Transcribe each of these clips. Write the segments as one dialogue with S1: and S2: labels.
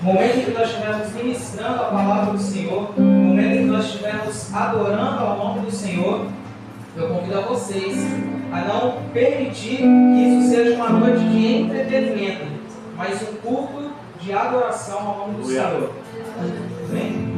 S1: momento em que nós estivermos ministrando a palavra do Senhor, no momento em que nós estivermos adorando ao nome do Senhor, eu convido a vocês a não permitir que isso seja uma noite de entretenimento, mas um culto de adoração ao nome do Senhor. Amém?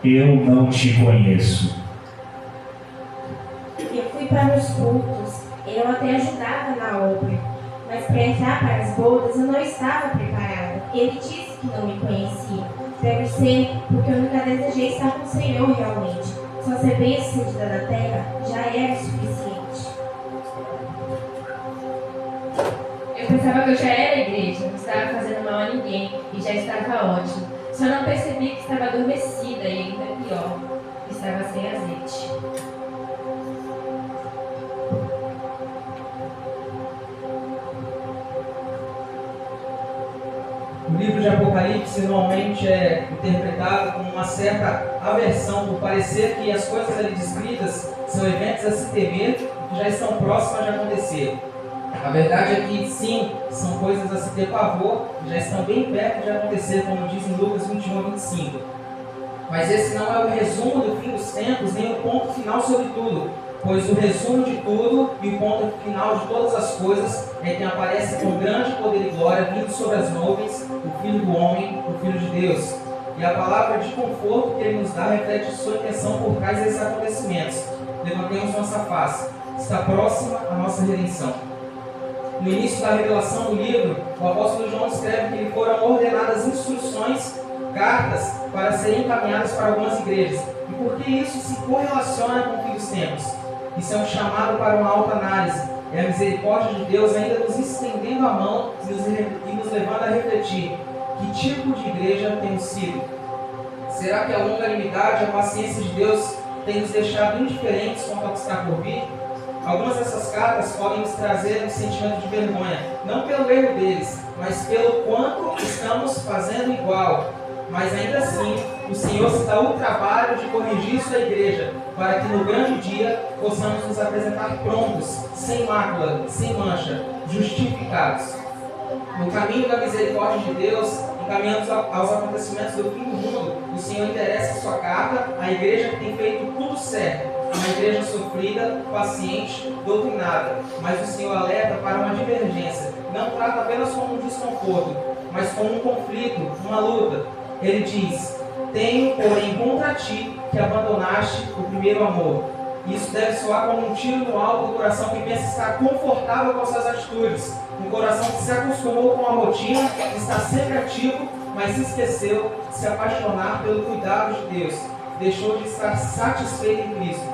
S2: Eu não te conheço.
S3: Eu fui para os cultos, eu até ajudava na obra, mas para entrar para as bodas eu não estava preparada. Ele disse que não me conhecia. Deve ser porque eu nunca desejei estar com o Senhor realmente. Só ser bem sucedida na terra já era o suficiente.
S4: Eu pensava que eu já era igreja, não estava fazendo mal a ninguém e já estava ótimo. Só não percebi que estava adormecida e ainda pior, estava sem azeite.
S1: O livro de Apocalipse normalmente é interpretado com uma certa aversão, por parecer que as coisas ali descritas são eventos a se temer que já estão próximas de acontecer. A verdade é que sim, são coisas a se ter pavor, que já estão bem perto de acontecer, como diz em Lucas 21:25. Mas esse não é o resumo do fim dos tempos, nem o ponto final sobre tudo, pois o resumo de tudo e o ponto final de todas as coisas é que aparece com grande poder e glória, vindo sobre as nuvens, o Filho do Homem, o Filho de Deus. E a palavra de conforto que ele nos dá reflete sua intenção por trás desses acontecimentos. Levantemos nossa face, está próxima a nossa redenção. No início da revelação do livro, o apóstolo João escreve que lhe foram ordenadas instruções, cartas, para serem encaminhadas para algumas igrejas. E por que isso se correlaciona com o fim dos tempos? Isso é um chamado para uma autoanálise. É a misericórdia de Deus ainda nos estendendo a mão e nos levando a refletir: que tipo de igreja temos sido? Será que a longanimidade e a paciência de Deus tem nos deixado indiferentes quanto ao que está por vir? Algumas dessas cartas podem nos trazer um sentimento de vergonha, não pelo erro deles, mas pelo quanto estamos fazendo igual. Mas ainda assim, o Senhor se dá o trabalho de corrigir sua igreja, para que no grande dia possamos nos apresentar prontos, sem mácula, sem mancha, justificados. No caminho da misericórdia de Deus, encaminhando aos acontecimentos do fim do mundo, o Senhor endereça sua carta à igreja que tem feito tudo certo, uma igreja sofrida, paciente, doutrinada. Mas o Senhor alerta para uma divergência, não trata apenas como um desconforto, mas como um conflito, uma luta. Ele diz: tenho, porém, contra ti que abandonaste o primeiro amor. Isso deve soar como um tiro no alto do coração que pensa estar confortável com suas atitudes. Um coração que se acostumou com a rotina, está sempre ativo, mas se esqueceu de se apaixonar pelo cuidado de Deus. Deixou de estar satisfeito em Cristo.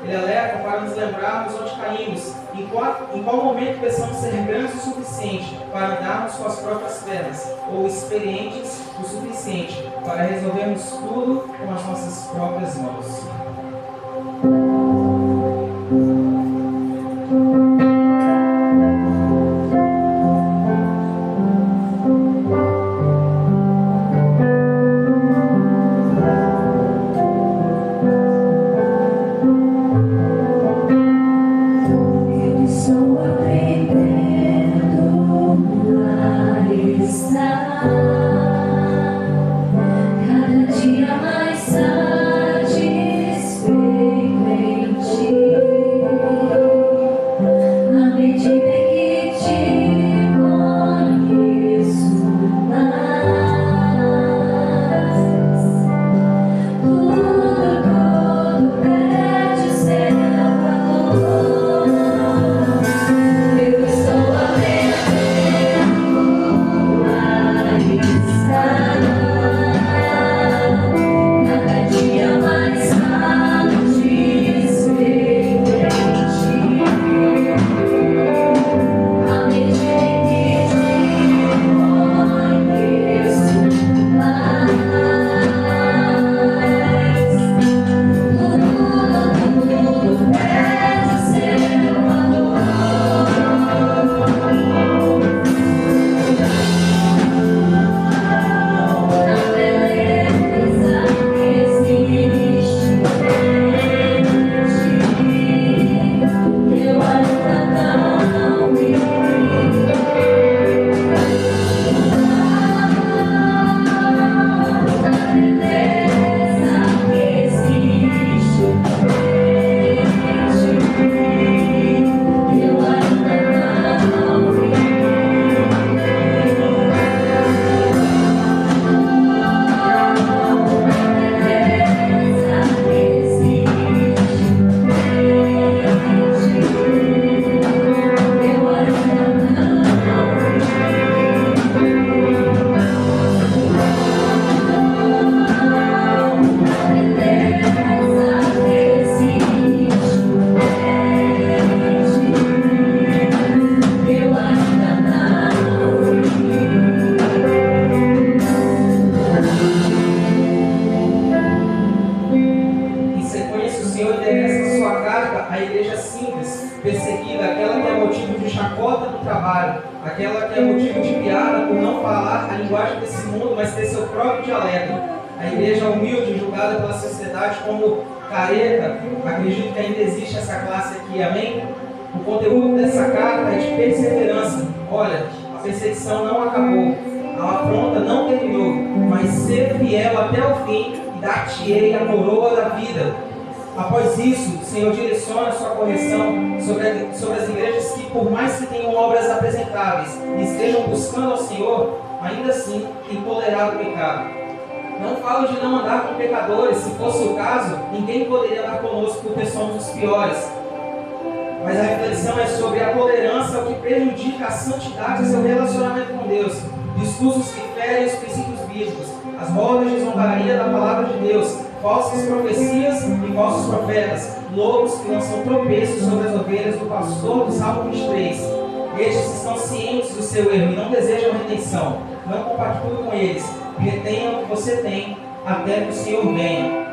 S1: Ele alerta para nos lembrarmos onde caímos, em qual momento pensamos ser grandes o suficiente para andarmos com as próprias pernas, ou experientes o suficiente para resolvermos tudo com as nossas próprias mãos. Aquela que é motivo de piada por não falar a linguagem desse mundo, mas ter seu próprio dialeto. A igreja humilde, julgada pela sociedade como careta. Acredito que ainda existe essa classe aqui, amém? O conteúdo dessa carta é de perseverança. Olha, a perseguição não acabou, a afronta não terminou, mas ser fiel até o fim e dar-te-ei a coroa da vida. Após isso, o Senhor direciona a sua correção sobre as igrejas que, por mais que tenham obras apresentáveis e estejam buscando ao Senhor, ainda assim têm tolerado o pecado. Não falo de não andar com pecadores, se fosse o caso, ninguém poderia andar conosco porque somos os piores. Mas a reflexão é sobre a tolerância ao que prejudica a santidade e seu relacionamento com Deus, discursos que ferem os princípios bíblicos, as rodas de zombaria da palavra de Deus, falsas profecias e falsos profetas, lobos que lançam tropeços sobre as ovelhas do pastor do Salmo 23. Estes estão cientes do seu erro e não desejam redenção. Não compartilhe com eles. Retenham o que você tem até que o Senhor venha.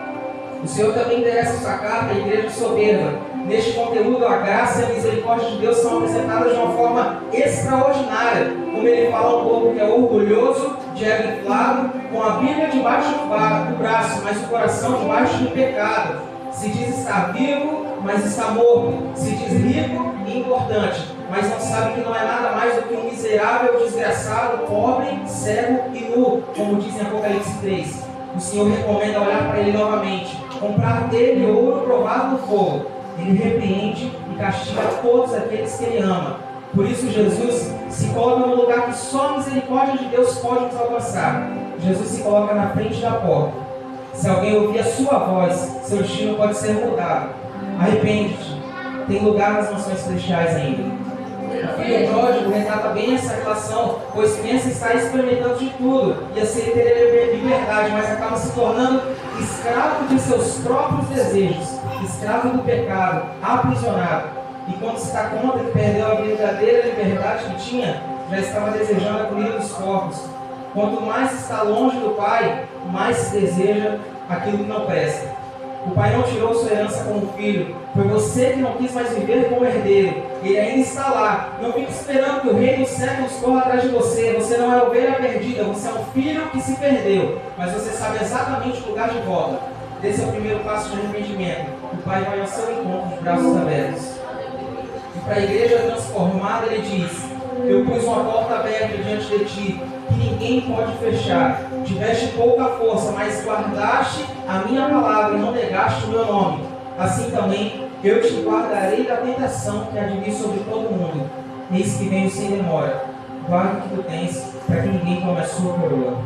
S1: O Senhor também endereça sua carta à igreja soberba. Neste conteúdo, a graça e a misericórdia de Deus são apresentadas de uma forma extraordinária, como ele fala um povo que é orgulhoso, de ego inflado, com a Bíblia debaixo do braço, mas o coração debaixo do pecado. Se diz estar vivo, mas está morto. Se diz rico e importante, mas não sabe que não é nada mais do que um miserável, desgraçado, pobre, cego e nu, como diz em Apocalipse 3. O Senhor recomenda olhar para ele novamente, comprar dele ouro provado no fogo. Ele repreende e castiga todos aqueles que ele ama. Por isso Jesus se coloca no lugar que só a misericórdia de Deus pode nos alcançar. Jesus se coloca na frente da porta. Se alguém ouvir a sua voz, seu destino pode ser mudado. Arrepende-te. Tem lugar nas mansões celestiais ainda. O filho pródigo retrata bem essa relação, pois pensa estar experimentando de tudo e assim ter liberdade, mas acaba se tornando escravo de seus próprios desejos, escravo do pecado, aprisionado. E quando se dá conta que perdeu a verdadeira liberdade que tinha, já estava desejando a comida dos porcos. Quanto mais está longe do Pai, mais se deseja aquilo que não presta. O Pai não tirou sua herança como filho. Foi você que não quis mais viver como herdeiro. Ele ainda está lá. Não fique esperando que o rei dos séculos corra atrás de você. Você não é ovelha perdida. Você é um filho que se perdeu. Mas você sabe exatamente o lugar de volta. Esse é o primeiro passo de arrependimento. O Pai vai ao seu encontro de braços abertos. E para a igreja transformada ele diz: eu pus uma porta aberta diante de ti, que ninguém pode fechar. Tiveste pouca força, mas guardaste a minha palavra e não negaste o meu nome. Assim também eu te guardarei da tentação que há de vir sobre todo mundo. Eis que venho sem demora. Guarda o que tu tens, para que ninguém tome a sua coroa.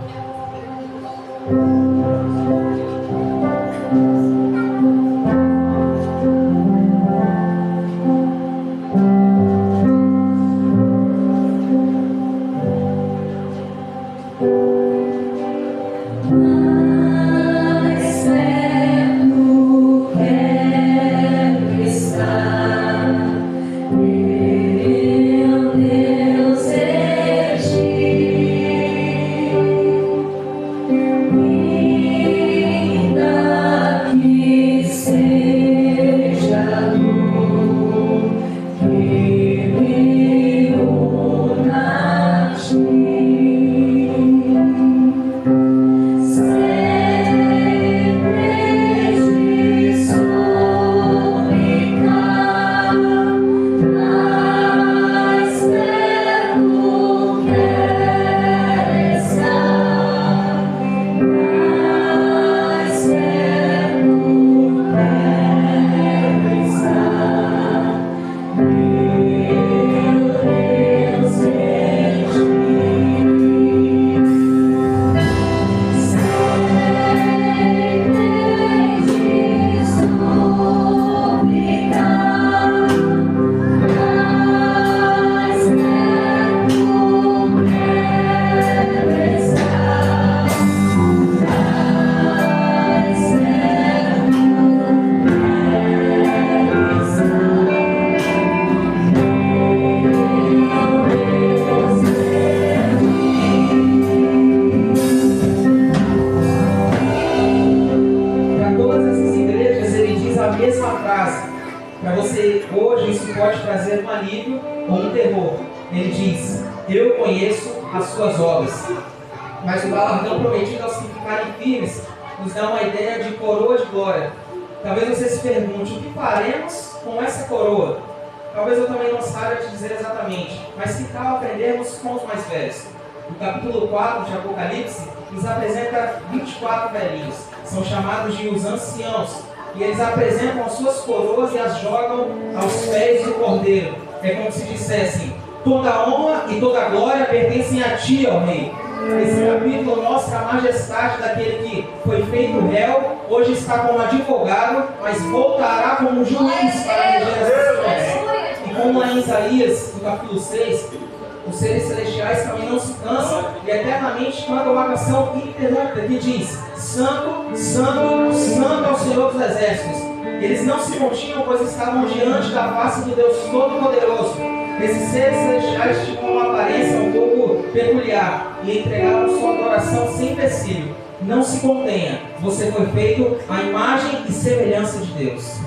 S1: O capítulo 4 de Apocalipse nos apresenta 24 velhinhos. São chamados de os anciãos. E eles apresentam as suas coroas e as jogam aos pés do Cordeiro. É como se dissessem: toda a honra e toda a glória pertencem a ti, ó Rei. Esse capítulo mostra a majestade daquele que foi feito réu, hoje está como advogado, mas voltará como juiz para reger as nações. E como lá em Isaías, no capítulo 6, os seres celestiais também não se cansam e eternamente cantam uma canção ininterrupta que diz: Santo, Santo, Santo ao Senhor dos Exércitos. Eles não se continham, pois estavam diante da face do Deus Todo-Poderoso. Esses seres celestiais tinham uma aparência um pouco peculiar e entregaram sua adoração sem empecilho. Não se contenha. Você foi feito à imagem e semelhança de Deus.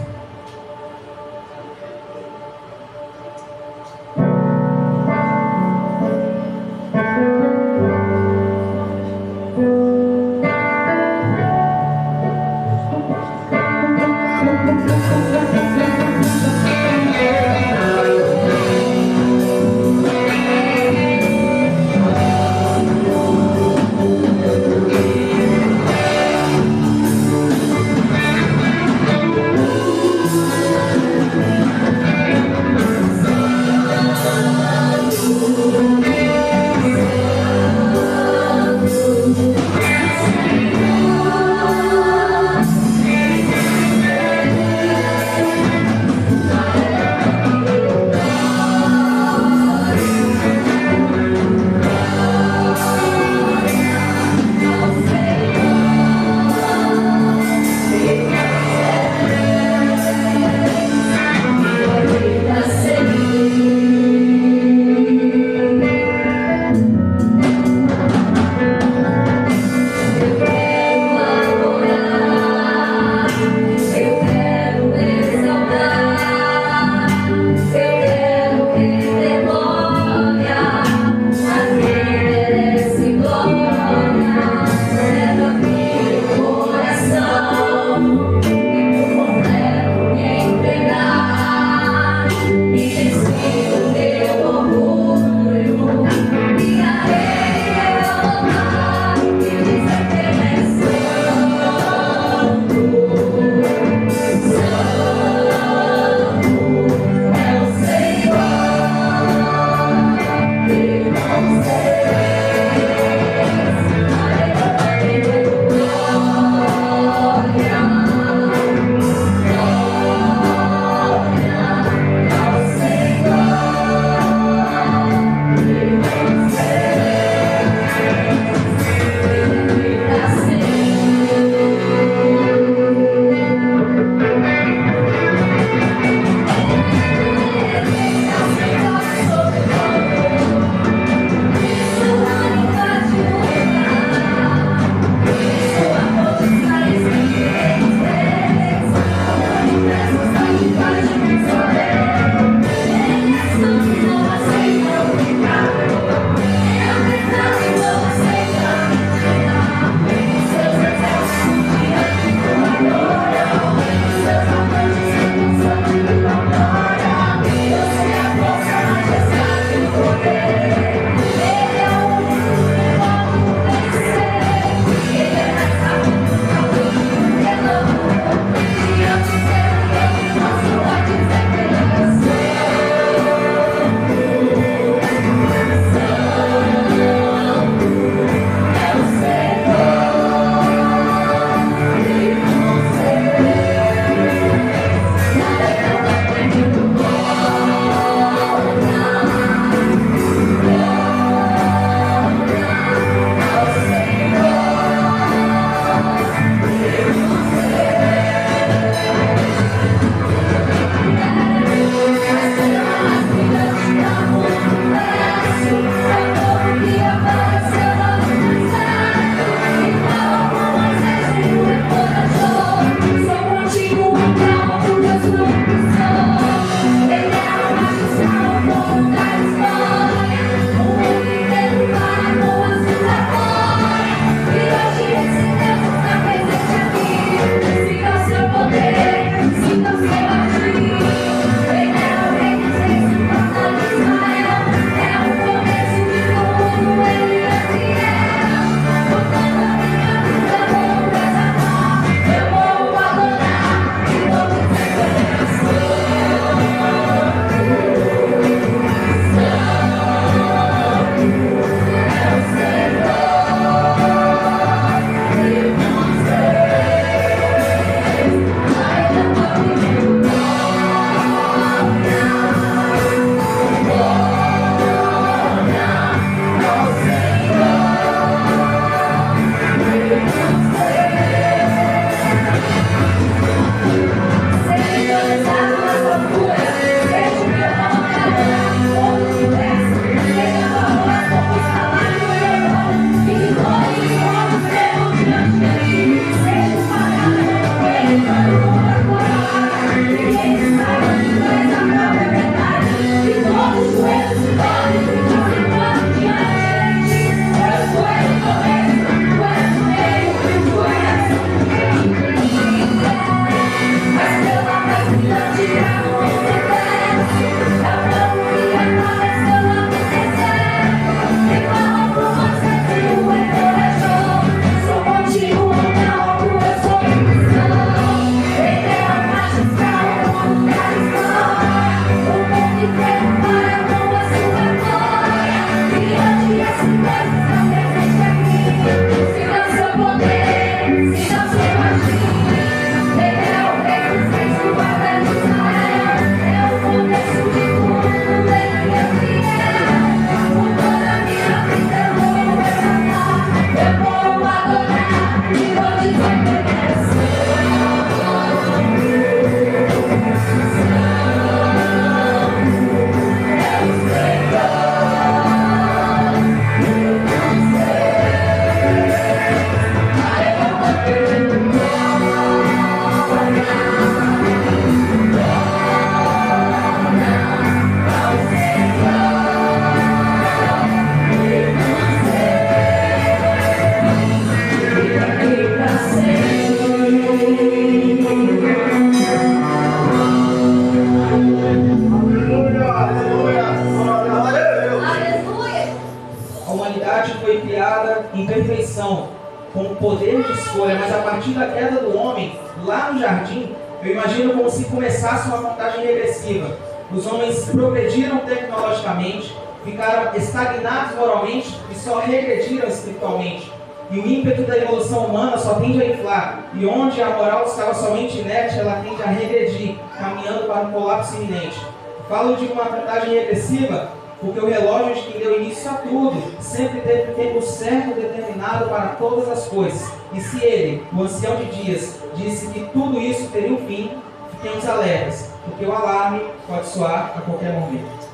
S1: com o poder de escolha, mas a partir da queda do homem, lá no jardim, eu imagino como se começasse uma contagem regressiva. Os homens progrediram tecnologicamente, ficaram estagnados moralmente e só regrediram espiritualmente. E o ímpeto da evolução humana só tende a inflar. E onde a moral estava somente inerte, ela tende a regredir, caminhando para um colapso iminente. Falo de uma contagem regressiva porque o relógio de quem deu início a tudo sempre teve um tempo certo determinado para todas as coisas. E se ele, o ancião de dias, disse que tudo isso teria um fim, fiquemos alertas, porque o alarme pode soar a qualquer momento.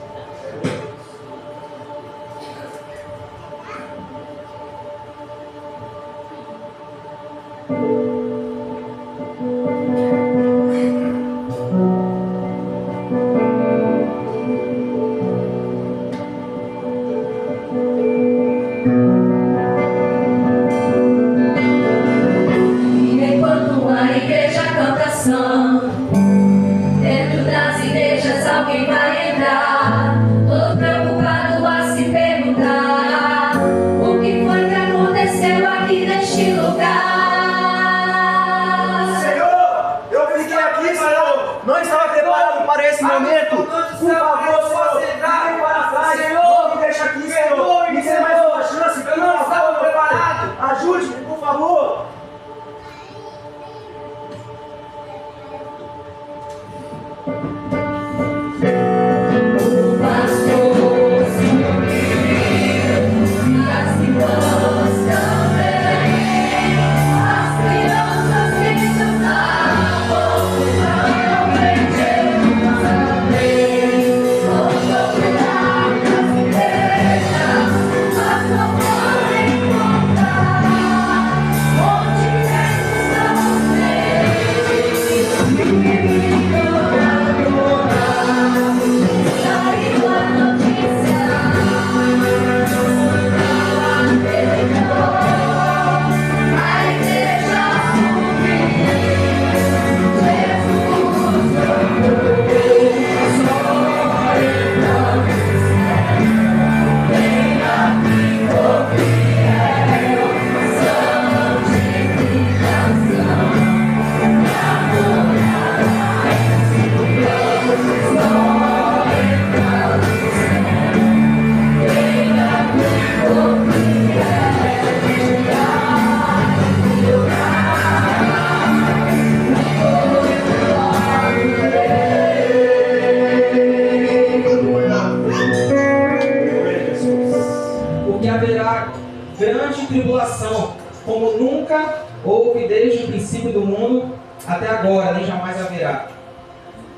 S1: Tribulação, como nunca houve desde o princípio do mundo até agora, nem jamais haverá.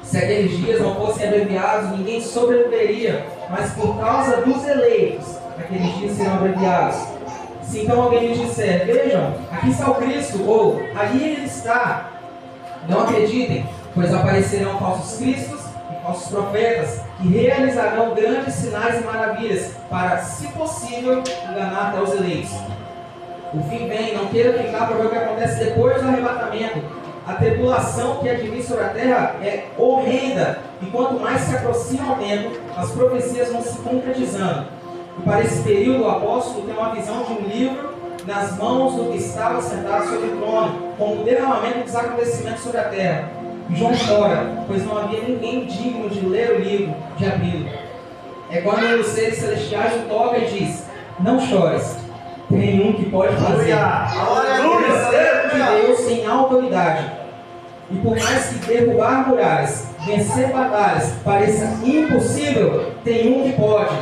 S1: Se aqueles dias não fossem abreviados, ninguém sobreviveria, mas por causa dos eleitos, aqueles dias serão abreviados. Se então alguém me disser, vejam, aqui está o Cristo, ou ali ele está, não acreditem, pois aparecerão falsos cristos e falsos profetas, que realizarão grandes sinais e maravilhas, para, se possível, enganar até os eleitos. O fim vem, não queira ficar para ver o que acontece depois do arrebatamento. A tribulação que advém sobre a terra é horrenda, e quanto mais se aproxima o tempo, as profecias vão se concretizando. E para esse período, o apóstolo tem uma visão de um livro nas mãos do que estava sentado sobre o trono, como o derramamento dos acontecimentos sobre a terra. E João chora, pois não havia ninguém digno de ler o livro, de abri-lo. É quando os seres celestiais o tocam e diz, não chores. Tem um que pode fazer o mistério de Deus sem autoridade. E por mais que derrubar muralhas, vencer batalhas, pareça impossível, tem um que pode.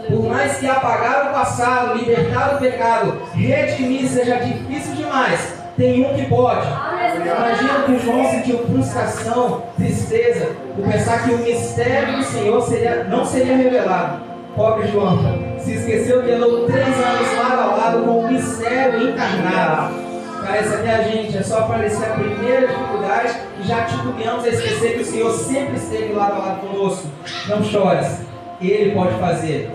S1: Por mais que apagar o passado, libertar o pecado, redimir seja difícil demais, tem um que pode. Imagina que João sentiu frustração, tristeza, por pensar que o mistério do Senhor não seria revelado. Pobre João, se esqueceu que andou 3 anos lado a lado com o mistério encarnado. Parece até a gente, é só aparecer a primeira dificuldade e já titubeamos a esquecer que o Senhor sempre esteve lado a lado conosco. Não chores, Ele pode fazer.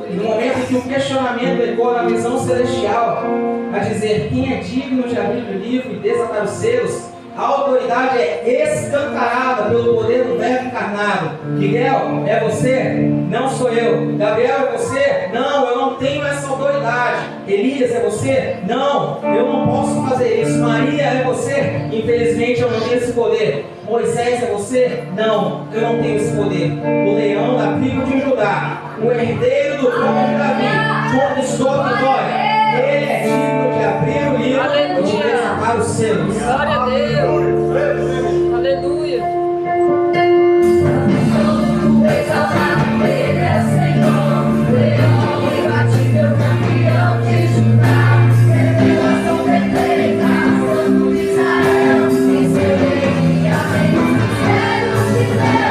S1: E no momento em que o questionamento ecoa na visão celestial, a dizer quem é digno de abrir o livro e desatar os selos, A autoridade é escancarada pelo poder do Verbo encarnado. Miguel, é você? Não sou eu. Gabriel, é você? Não, eu não tenho essa autoridade. Elias, é você? Não, eu não posso fazer isso. Maria, é você? Infelizmente eu não tenho esse poder. Moisés, é você? Não, eu não tenho esse poder. O leão da tribo de Judá, o herdeiro do trono de Davi, conquistou a vitória. Ele é digno de abrir o livro e de desatar os selos.
S5: Glória a Deus. Aleluia.
S6: Exaltado ele é Senhor, leão imbatível, campeão de Judá, revelação perfeita, santo de Israel, em seu reino e amém, mistérios de Deus,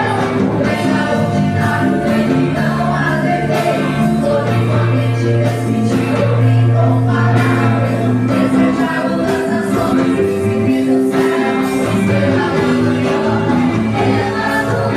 S6: extraordinário, ele não há defeito, onipotente, desmentido, incomparável, desejado das nações, príncipe do céu, estrela da manhã, Emanuel.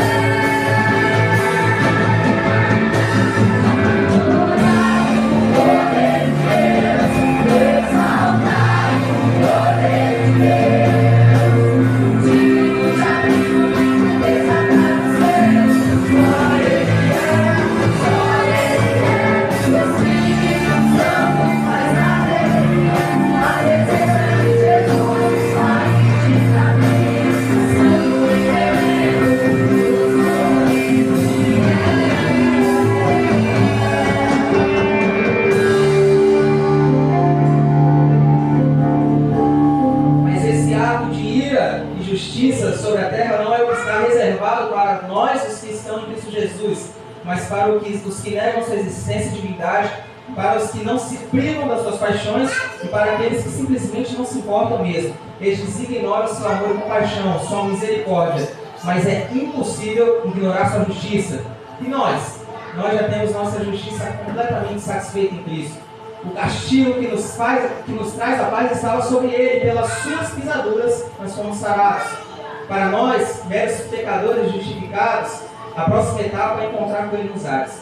S1: Sobre a terra não é o que está reservado para nós, os que estão em Cristo Jesus, mas para os que negam sua existência e divindade, para os que não se privam das suas paixões e para aqueles que simplesmente não se importam mesmo. Eles ignoram seu amor e compaixão, sua misericórdia, mas é impossível ignorar sua justiça. E nós já temos nossa justiça completamente satisfeita em Cristo. O castigo que nos traz a paz estava sobre ele, pelas suas pisaduras nós fomos sarados. Para nós, meros pecadores justificados, a próxima etapa é encontrar com ele nos ares.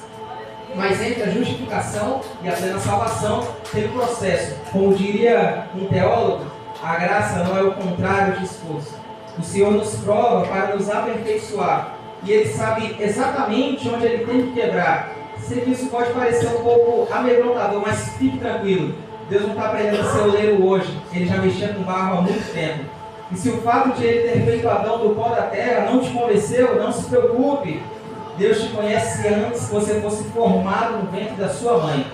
S1: Mas entre a justificação e a plena salvação tem um processo. Como diria um teólogo, a graça não é o contrário de esforço. O Senhor nos prova para nos aperfeiçoar. E Ele sabe exatamente onde Ele tem que quebrar. Sei que isso pode parecer um pouco amedrontador, mas fique tranquilo. Deus não está aprendendo a ser oleiro hoje. Ele já mexia com barro há muito tempo. E se o fato de Ele ter feito Adão do pó da terra não te convenceu, não se preocupe. Deus te conhece antes que você fosse formado no ventre da sua mãe.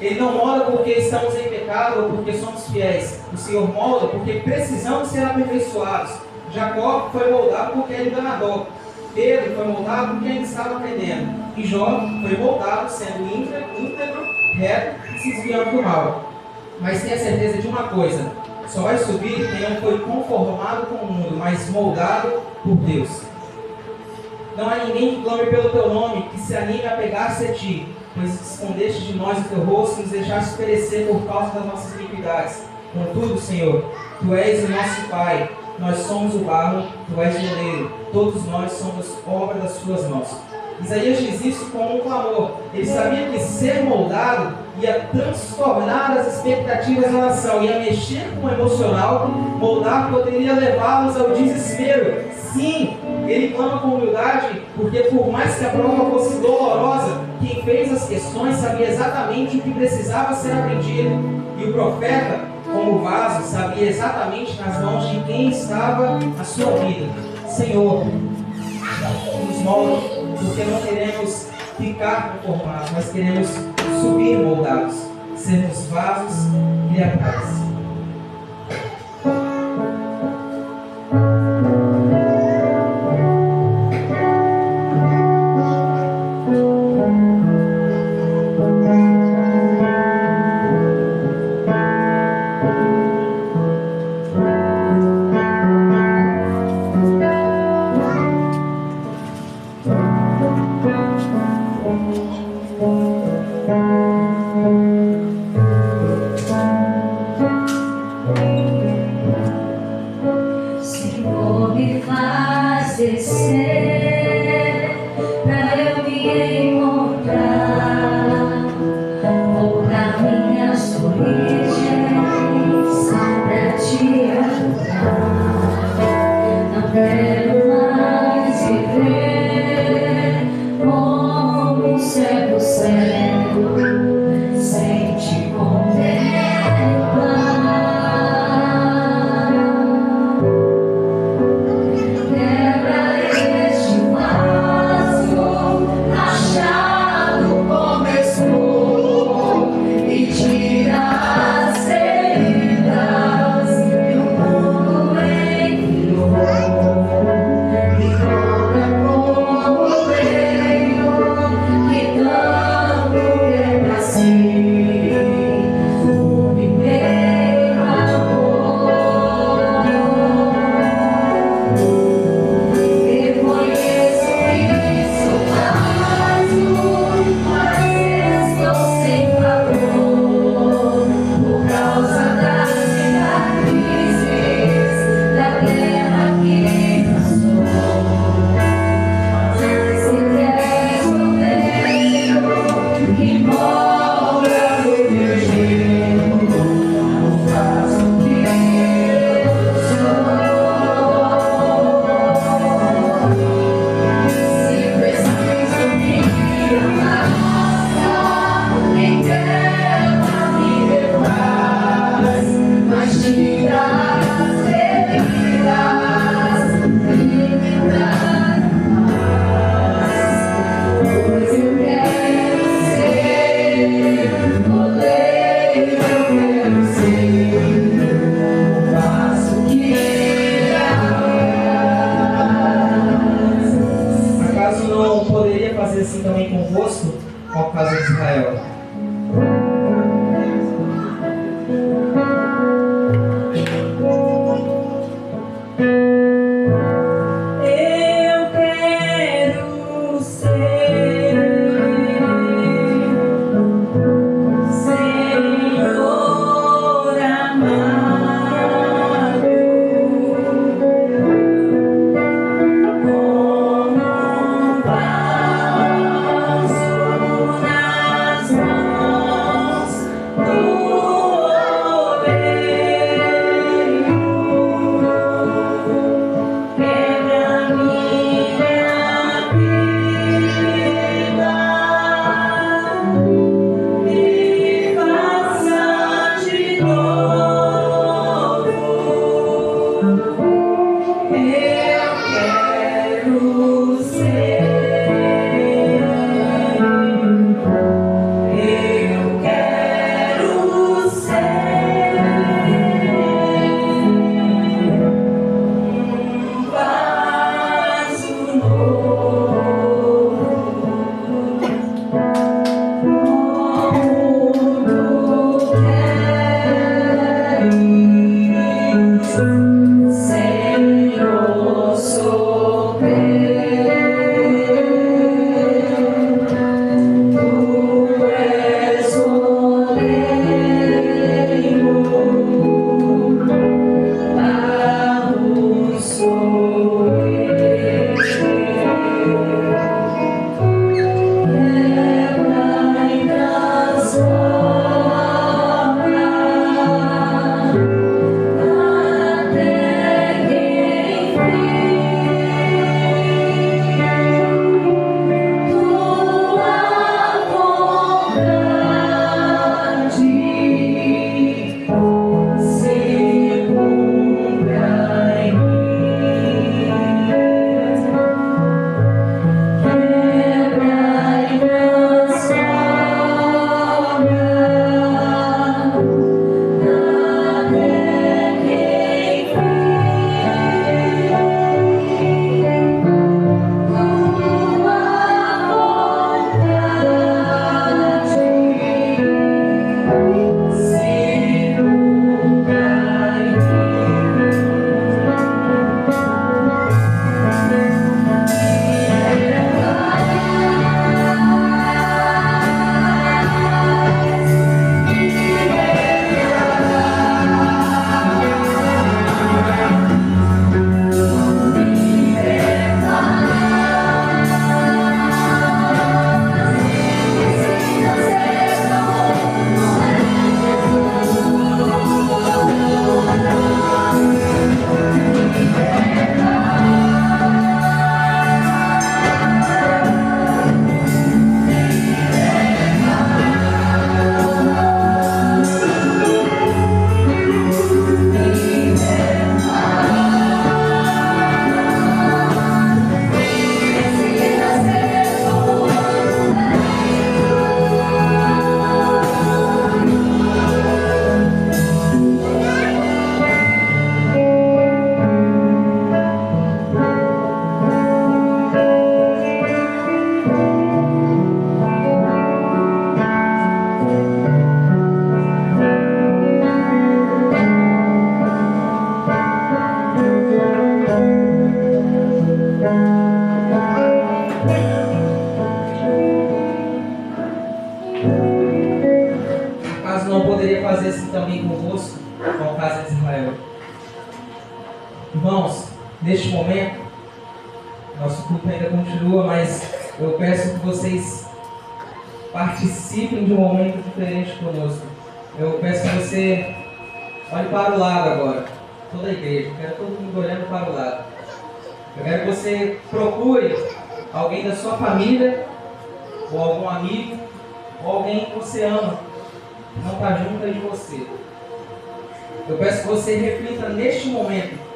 S1: Ele não molda porque estamos em pecado ou porque somos fiéis. O Senhor molda porque precisamos ser aperfeiçoados. Jacó foi moldado porque era enganador. Pedro foi moldado porque ainda estava aprendendo. E Jó foi moldado sendo íntegro, reto e se desviando do mal. Mas tenha certeza de uma coisa: só vai subir quem não foi conformado com o mundo, mas moldado por Deus. Não há ninguém que clame pelo teu nome, que se anime a pegar-se a ti, pois escondeste de nós o teu rosto e nos deixaste perecer por causa das nossas iniquidades. Contudo, Senhor, tu és o nosso Pai, nós somos o barro, tu és o oleiro, todos nós somos obra das tuas mãos. Isaías diz isso como um clamor. Ele sabia que ser moldado ia transtornar as expectativas da nação, ia mexer com o emocional. Moldar poderia levá-los ao desespero. Sim, ele clama com humildade, porque por mais que a prova fosse dolorosa, quem fez as questões sabia exatamente o que precisava ser aprendido. E o profeta, como vaso, sabia exatamente nas mãos de quem estava a sua vida. Senhor, nos molde, porque não queremos ficar conformados, mas queremos subir moldados, sermos vasos criados.
S6: Senhor, me faz descer pra eu me encontrar, voltar minhas origens pra te ajudar. quero mais viver como um servo cego, sem te contemplar. Quebra este vaso rachado como expor e tira as feridas que o mundo enviou. Me cobra como leito que tanto quer pra si o primeiro amor. Reconheço que sou raso, mas estou sem valor por causa das cicatrizes da guerra que passou. Mas se queres o dedo que mora no meu jeito, não faço o que eu sou. Se preciso me amar, então me repaz, mas tira as feridas e me dá paz. Pois eu quero ser oleiro, eu quero ser, faço o que
S1: Acaso não poderia fazer assim também convosco, ao caso de Israel?
S6: Eu quero ser Senhor amado, como um vaso nas mãos do oleiro. Quebra minha vida e faça de novo. Eu quero ser, um vaso novo. Como queres, Senhor soberano.
S1: neste momento, nosso culto ainda continua, mas eu peço que vocês participem de um momento diferente conosco. Eu peço que você olhe para o lado agora, toda a igreja. Eu quero todo mundo olhando para o lado. Eu quero que você procure alguém da sua família, ou algum amigo, ou alguém que você ama, que não está junto aí de você. Eu peço que você reflita neste momento,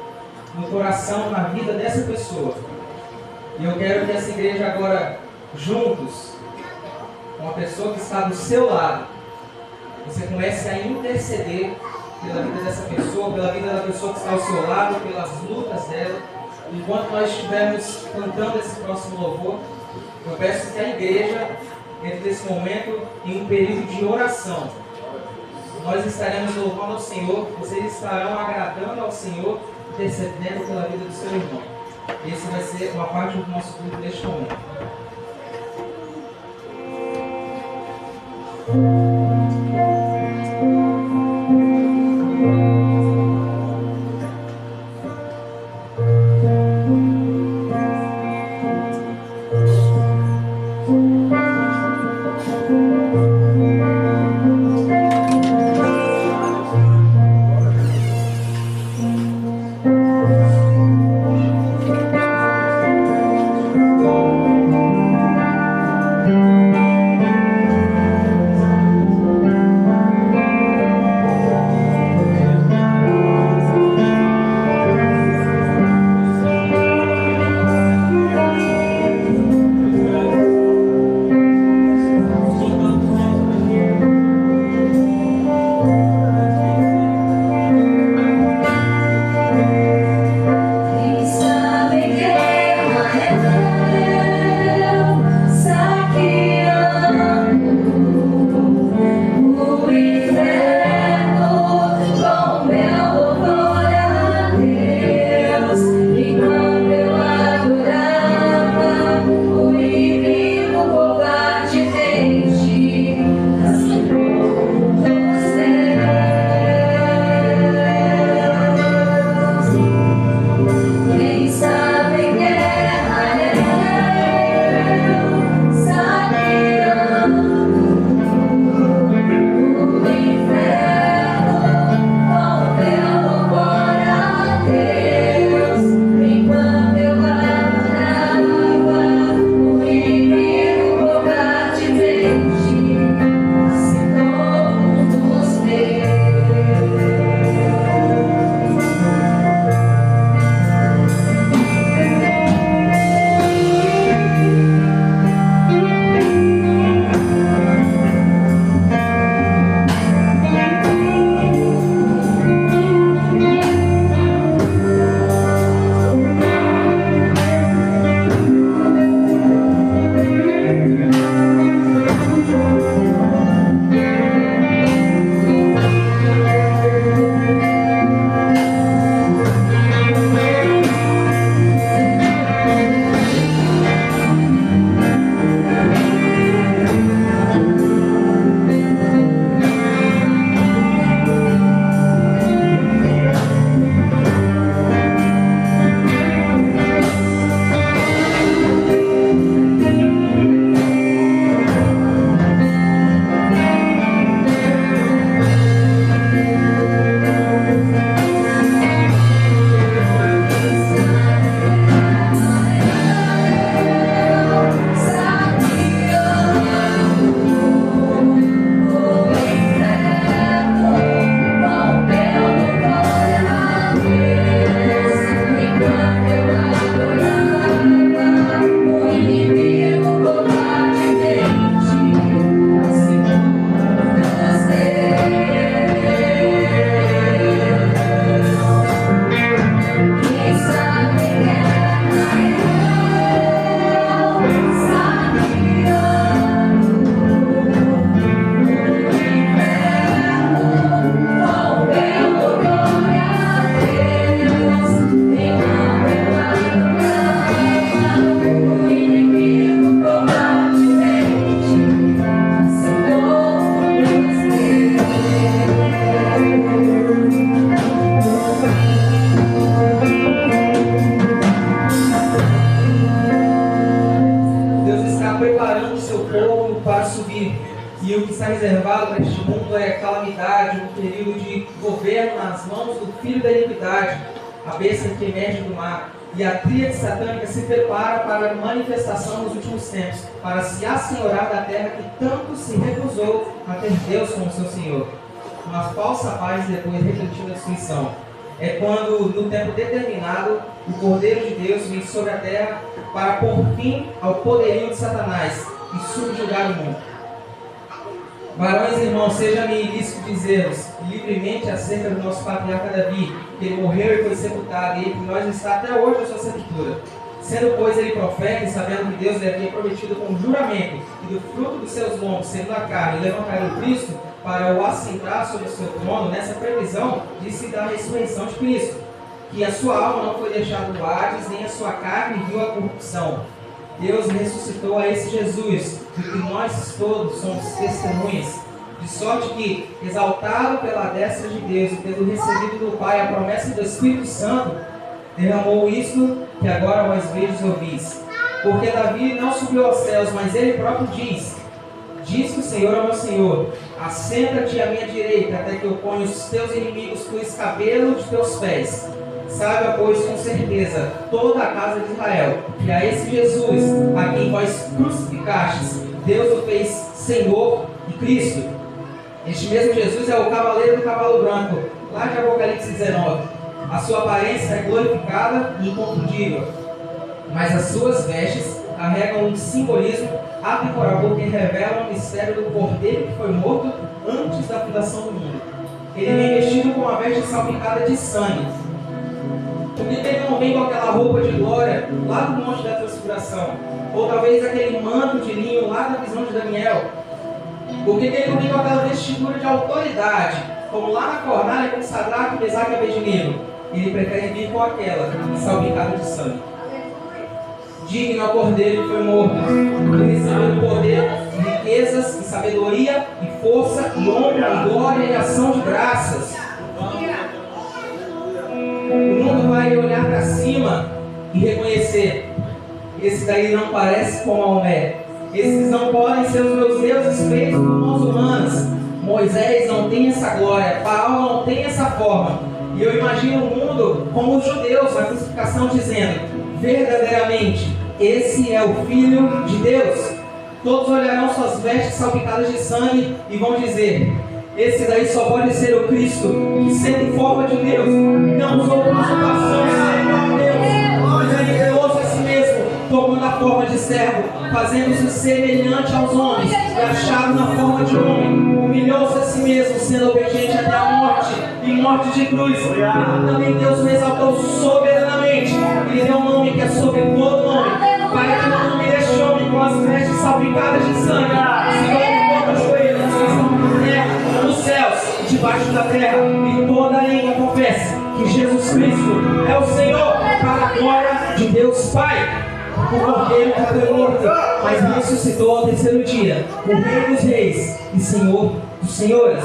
S1: no coração, na vida dessa pessoa. E eu quero que essa igreja agora, juntos, com a pessoa que está do seu lado, você comece a interceder pela vida dessa pessoa, pela vida da pessoa que está ao seu lado, pelas lutas dela. Enquanto nós estivermos cantando esse próximo louvor, eu peço que a igreja, dentro desse momento, em um período de oração, nós estaremos louvando ao Senhor, vocês estarão agradando ao Senhor, intercedendo pela vida do seu irmão. Esse vai ser uma parte do nosso culto neste momento. ouro para subir. E o que está reservado para este mundo é calamidade, um período de governo nas mãos do filho da iniquidade, a besta que emerge do mar. E a tríade satânica se prepara para a manifestação nos últimos tempos, para se assenhorar da terra que tanto se recusou a ter Deus como seu Senhor. Uma falsa paz depois refletiu na destruição. É quando, no tempo determinado, o Cordeiro de Deus vem sobre a terra para pôr fim ao poderio de Satanás e subjugar o mundo. Varões e irmãos, seja-me ilícito dizer-vos livremente acerca do nosso patriarca Davi, que ele morreu e foi sepultado, e entre nós está até hoje a sua sepultura. Sendo, pois, ele profeta, e sabendo que Deus lhe havia prometido com juramento, e do fruto dos seus lombos, segundo a carne, levantaria o Cristo para o assentar sobre o seu trono, nessa previsão disse da ressurreição de Cristo, que a sua alma não foi deixada no Hades, nem a sua carne viu a corrupção. Deus ressuscitou a esse Jesus, de que nós todos somos testemunhas, de sorte que, exaltado pela destra de Deus e tendo recebido do Pai a promessa do Espírito Santo, derramou isto que agora vós vedes e ouvis. Porque Davi não subiu aos céus, mas ele próprio diz o Senhor ao meu Senhor, assenta-te à minha direita, até que eu ponha os teus inimigos por escabelo de teus pés. Saiba, pois, com certeza, toda a casa de Israel, que a esse Jesus, a quem vós crucificastes, Deus o fez Senhor e Cristo. Este mesmo Jesus é o cavaleiro do cavalo branco, lá de Apocalipse 19. A sua aparência é glorificada e inconfundível, mas as suas vestes carregam um simbolismo atemporal, porque revelam o mistério do Cordeiro que foi morto antes da fundação do mundo. Ele vem vestido com uma veste salpicada de sangue. Porque ele não vem com aquela roupa de glória lá do Monte da Transfiguração, ou talvez aquele manto de linho lá da visão de Daniel. Porque ele não vem com aquela vestidura de autoridade, como lá na fornalha com Sadraque, Mesaque e Abednego. Ele prefere vir com aquela salpicada de sangue. Digno ao Cordeiro que foi morto, ele recebeu poder, riquezas e sabedoria e força e honra e glória e ação de graças. O mundo vai olhar para cima e reconhecer: esse daí não parece com Maomé, esses não podem ser os meus deuses feitos por mãos humanas. Moisés não tem essa glória, Baal não tem essa forma. E eu imagino o mundo como os judeus na crucificação dizendo: verdadeiramente, esse é o Filho de Deus. Todos olharão suas vestes salpicadas de sangue e vão dizer: esse daí só pode ser o Cristo, que sendo em forma de Deus, não usou usurpação de ser igual a Deus, mas revelou-se a si mesmo, tomando a forma de servo, fazendo-se semelhante aos homens, e achado na forma de homem, humilhou-se a si mesmo, sendo obediente até a morte, e morte de cruz. Também Deus o exaltou soberanamente, e lhe deu um nome que é sobre todo nome, para que o nome deste homem, com as vestes salpicadas de sangue, se dobre os joelhos dos que estão na terra, nos céus, debaixo da terra, e toda a língua confesse que Jesus Cristo é o Senhor, para a glória de Deus Pai. O Cordeiro que foi morto, mas ressuscitou ao terceiro dia, o Rei dos Reis e Senhor dos Senhores.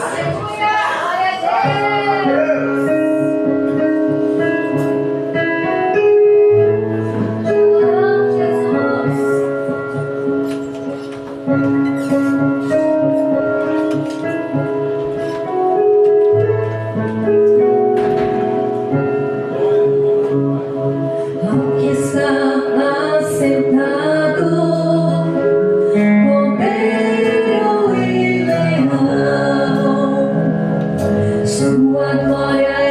S6: Sua glória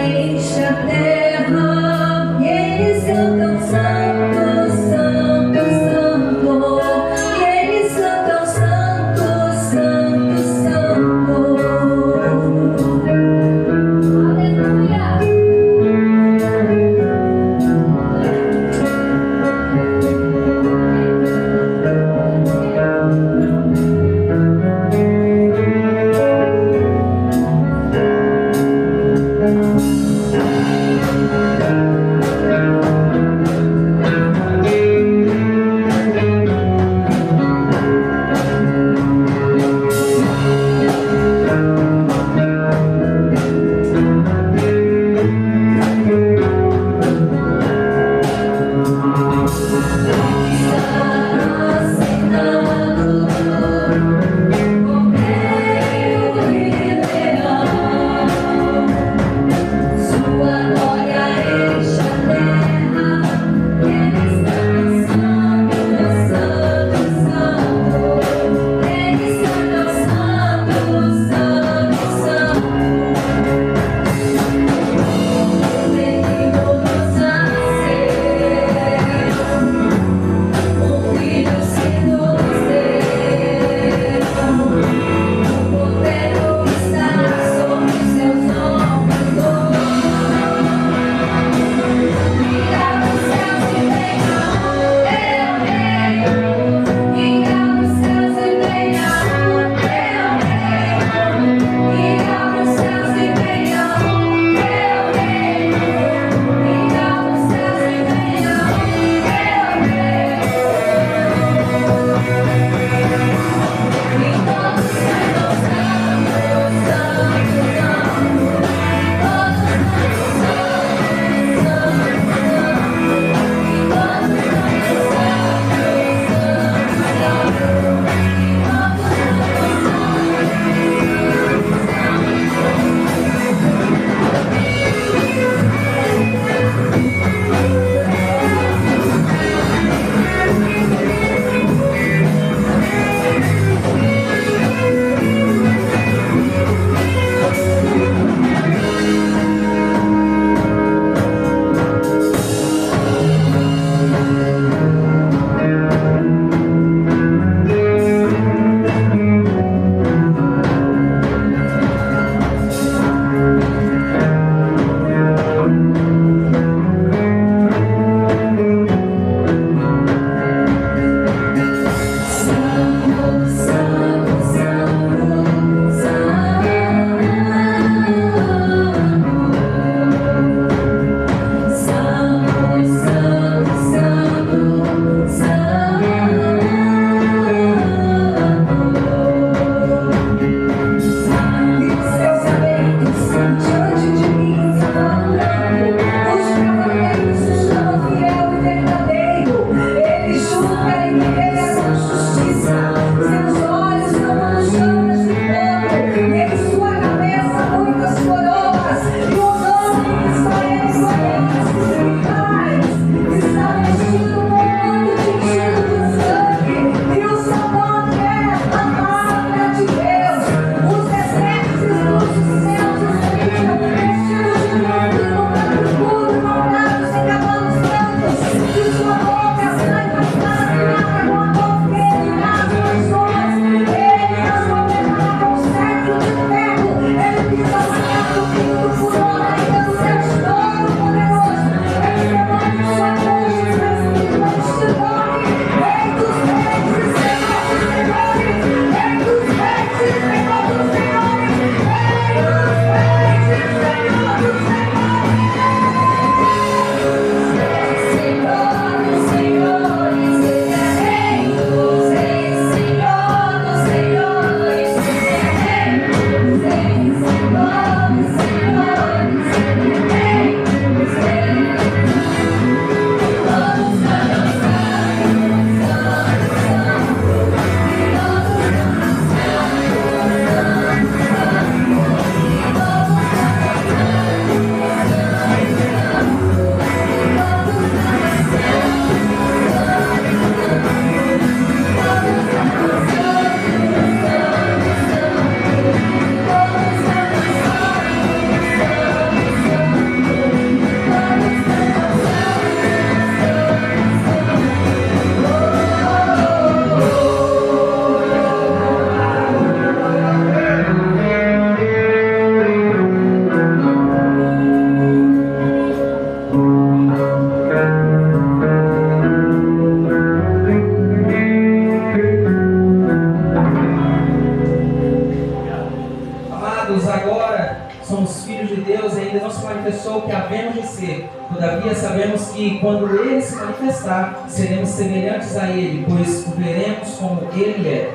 S1: sabemos que quando Ele se manifestar, seremos semelhantes a Ele, pois o veremos como Ele é.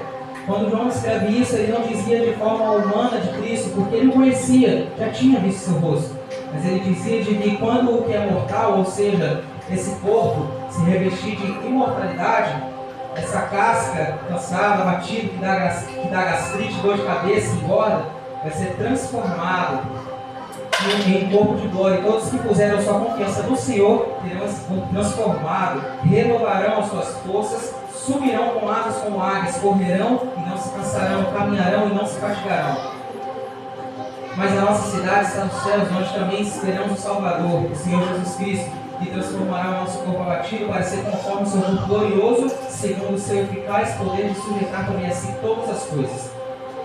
S1: Quando João escreve isso, ele não dizia de forma humana de Cristo, porque ele o conhecia, já tinha visto seu rosto. Mas ele dizia de que quando o que é mortal, ou seja, esse corpo, se revestir de imortalidade, essa casca cansada, abatida, que dá gastrite, dor de cabeça, engorda, vai ser transformado em corpo de glória. E todos que puseram sua confiança no Senhor terão se transformado, renovarão as suas forças, subirão com asas como águias, correrão e não se cansarão, caminharão e não se fatigarão. Mas a nossa cidade está nos céus, onde também esperamos o Salvador, o Senhor Jesus Cristo, que transformará o nosso corpo abatido para ser conforme o seu corpo glorioso, segundo o seu eficaz poder de sujeitar também a si todas as coisas.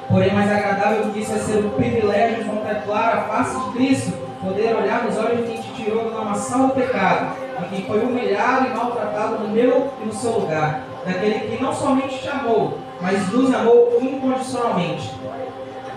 S1: Porém, mais agradável do que isso é ser o privilégio de contemplar a face de Cristo, poder olhar nos olhos de quem te tirou do lamaçal do pecado, de quem foi humilhado e maltratado no meu e no seu lugar, daquele que não somente te amou, mas nos amou incondicionalmente.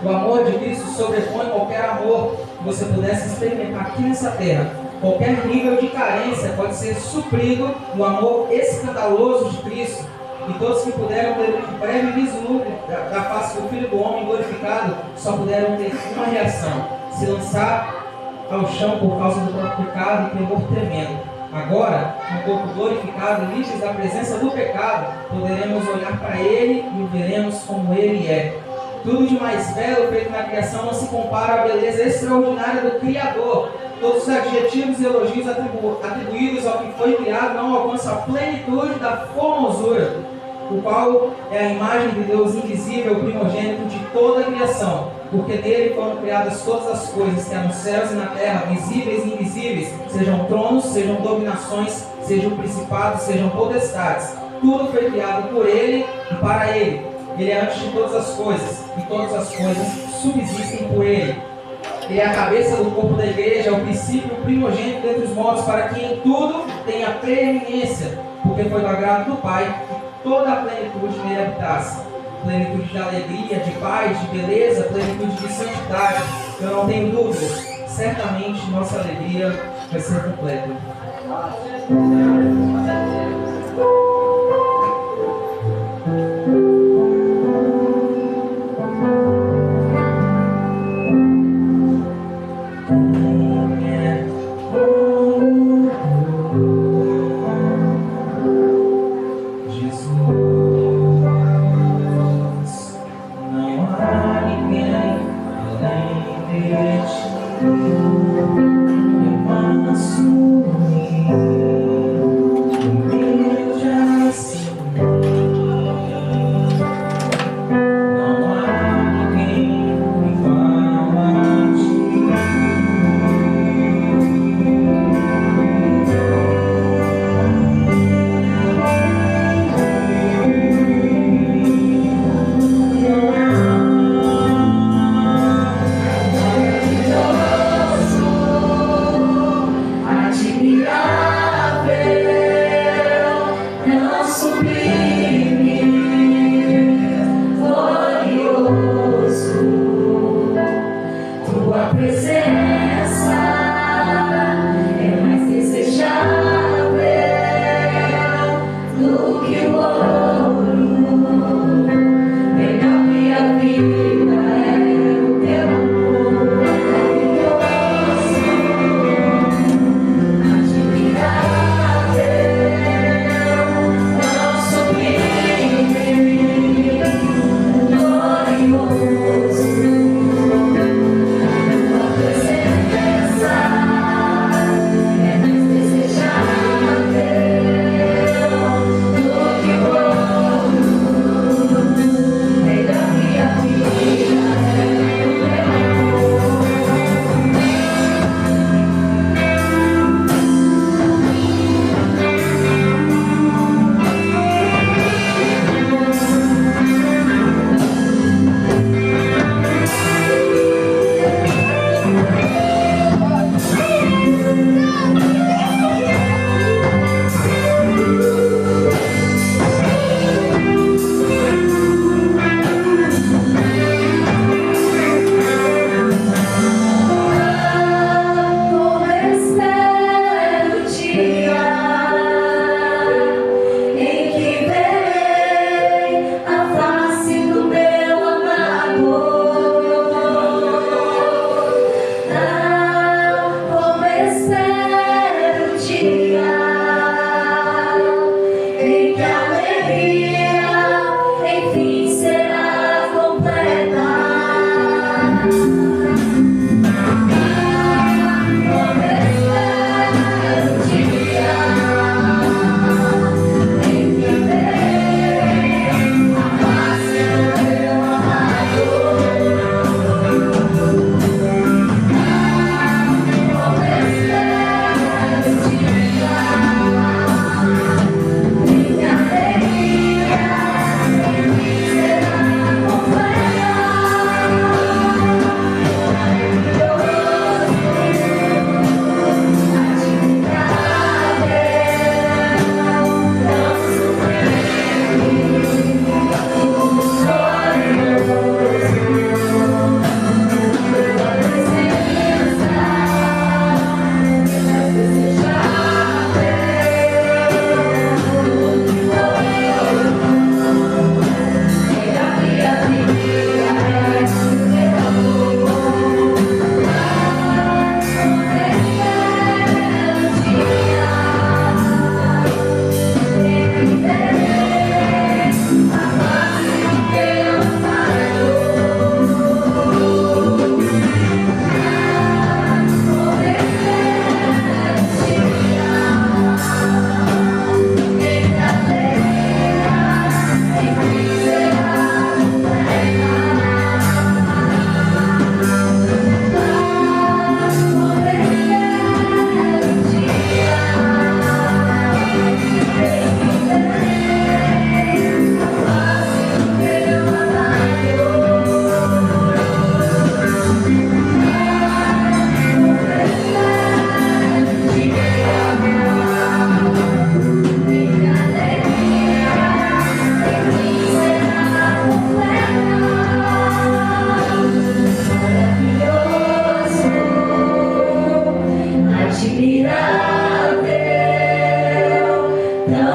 S1: O amor de Cristo sobrepõe qualquer amor que você pudesse experimentar aqui nessa terra. Qualquer nível de carência pode ser suprido no amor escandaloso de Cristo. E todos que puderam ter um breve vislumbre da face do Filho do Homem glorificado só puderam ter uma reação: se lançar ao chão por causa do próprio pecado e temor tremendo. Agora, no corpo glorificado, livres da presença do pecado, poderemos olhar para Ele e o veremos como Ele é. Tudo de mais belo feito na criação não se compara à beleza extraordinária do Criador. Todos os adjetivos e elogios atribuídos ao que foi criado não alcançam a plenitude da formosura, o qual é a imagem de Deus invisível, o primogênito de toda a criação, porque nele foram criadas todas as coisas, que há nos céus e na terra, visíveis e invisíveis, sejam tronos, sejam dominações, sejam principados, sejam potestades. Tudo foi criado por Ele e para Ele. Ele é antes de todas as coisas, e todas as coisas subsistem por Ele. Ele é a cabeça do corpo da igreja, é o princípio, o primogênito dentre os mortos, para que em tudo tenha preeminência, porque foi do agrado do Pai que toda a plenitude nele habitasse. Plenitude de alegria, de paz, de beleza, plenitude de santidade. Eu não tenho dúvidas, certamente nossa alegria vai ser completa.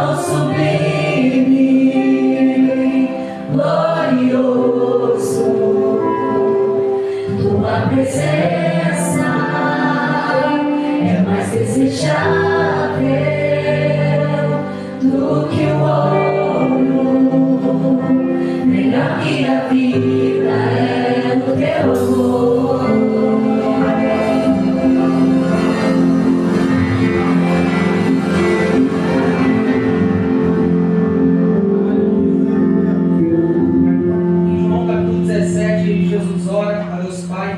S6: tão sublime, glorioso, tua presença é mais desejável do que o ouro, melhor que a vida é o teu amor.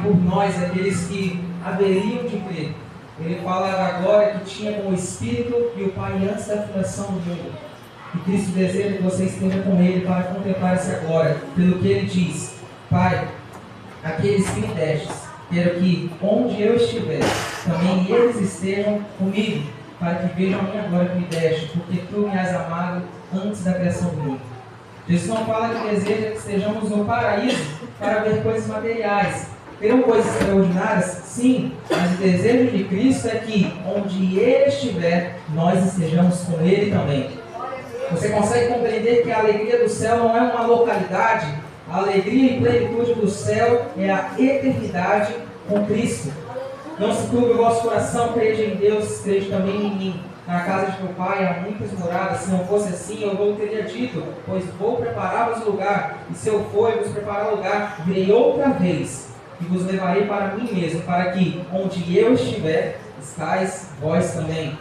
S1: Por nós, aqueles que haveriam de crer. Ele fala da glória que tinha com o Espírito e o Pai antes da fundação do mundo. E Cristo deseja que você esteja com Ele para contemplar essa glória. Pelo que Ele diz: Pai, aqueles que me destes, quero que onde eu estiver, também eles estejam comigo, para que vejam a minha glória que me deste, porque Tu me has amado antes da criação do mundo. Jesus não fala que deseja que estejamos no paraíso para ver coisas materiais. Terão coisas extraordinárias? Sim, mas o desejo de Cristo é que, onde Ele estiver, nós estejamos com Ele também. Você consegue compreender que a alegria do céu não é uma localidade? A alegria e plenitude do céu é a eternidade com Cristo. Não se turbe o vosso coração, crede em Deus, crede também em mim. Na casa de meu Pai há muitas moradas, se não fosse assim, eu vou teria dito, pois vou preparar-vos lugar, e se eu for e vos preparar lugar, virei outra vez, e vos levarei para mim mesmo, para que, onde eu estiver, estais vós também.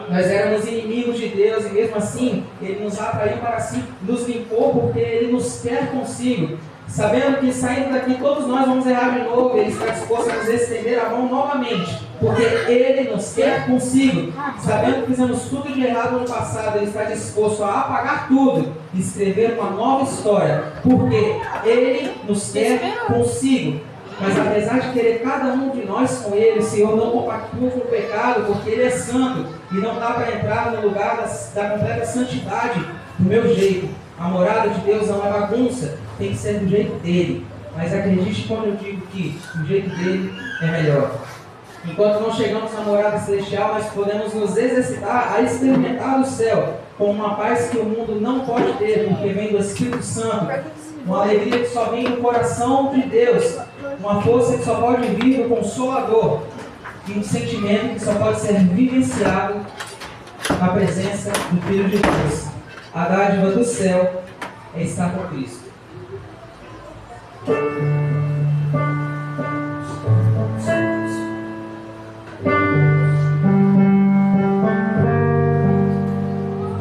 S1: Nós éramos inimigos de Deus, e mesmo assim, Ele nos atraiu para si, nos limpou, porque Ele nos quer consigo. Sabendo que saindo daqui todos nós vamos errar de novo, Ele está disposto a nos estender a mão novamente, porque Ele nos quer consigo. Sabendo que fizemos tudo de errado no passado, Ele está disposto a apagar tudo e escrever uma nova história, porque Ele nos quer consigo. Mas apesar de querer cada um de nós com Ele, o Senhor não compactua com o pecado, porque Ele é santo, e não dá para entrar no lugar da completa santidade do meu jeito. A morada de Deus não é bagunça, tem que ser do jeito dele. Mas acredite quando eu digo que o jeito dele é melhor. Enquanto não chegamos na morada celestial, nós podemos nos exercitar a experimentar o céu com uma paz que o mundo não pode ter, porque vem do Espírito Santo. Uma alegria que só vem do coração de Deus. Uma força que só pode vir do Consolador. E um sentimento que só pode ser vivenciado na presença do Filho de Deus. A dádiva do céu é estar com Cristo.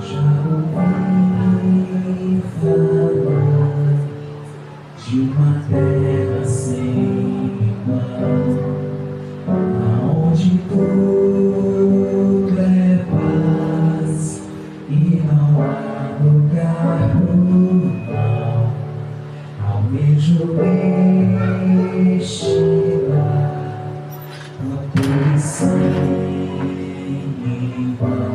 S6: Já ouvi falar de uma terra sem igual, aonde tudo é paz e não há lugar pro mal. Almejo este lar, tanto sem igual.